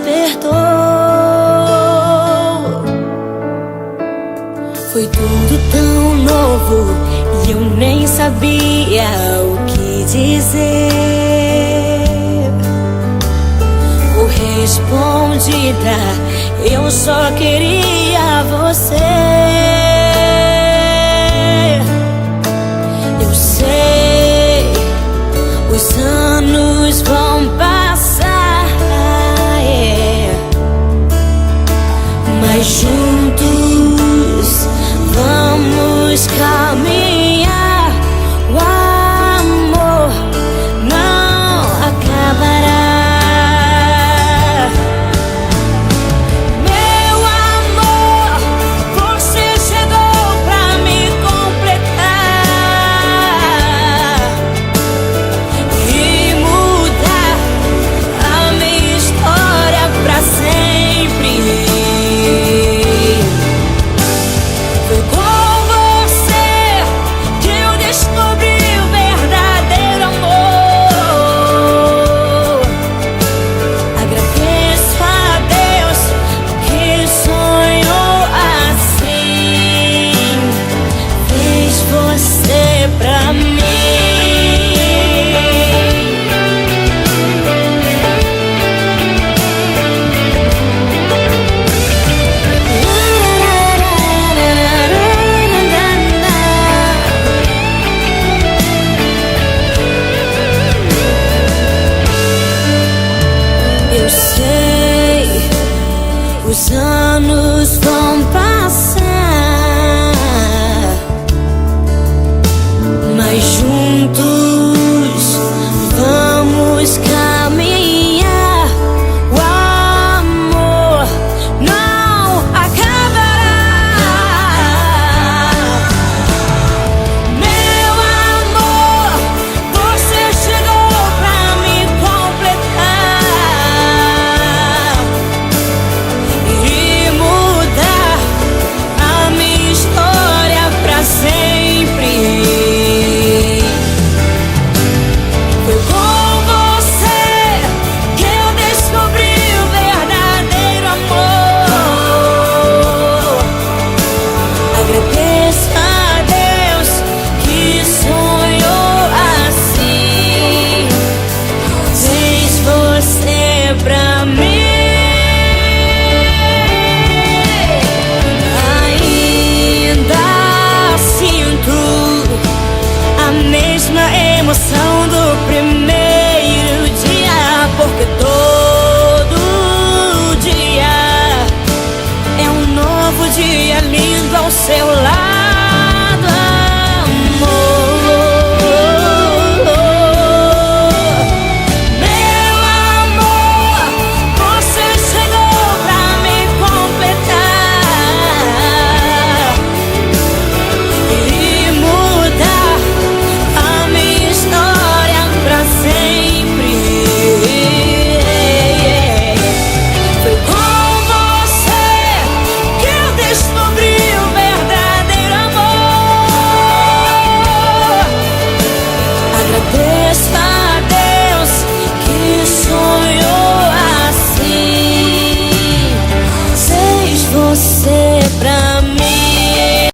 despertou. Foi tudo tão novo e eu nem sabia o que dizer. Correspondida, eu só queria você. Eu sei, os anos vão passar, mas juntos vamos caminhar. O amor não acabará. Meu amor, você chegou pra me completar e mudar a minha história pra sempre. Foi com você que eu descobri o verdadeiro amor. Agradeço a Deus que sonhou assim, fez você pra mim. Eu sei, os anos vão passar, mas juntos vamos caminhar. O amor não acabará. Meu amor, você chegou pra me completar e mudar a minha história pra sempre. Foi com você que eu descobri o verdadeiro amor. Agradeço a Deus que sonhou assim, fez você pra mim. Ainda sinto a mesma emoção do primeiro dia, porque todo dia é um novo dia lindo ao seu lado.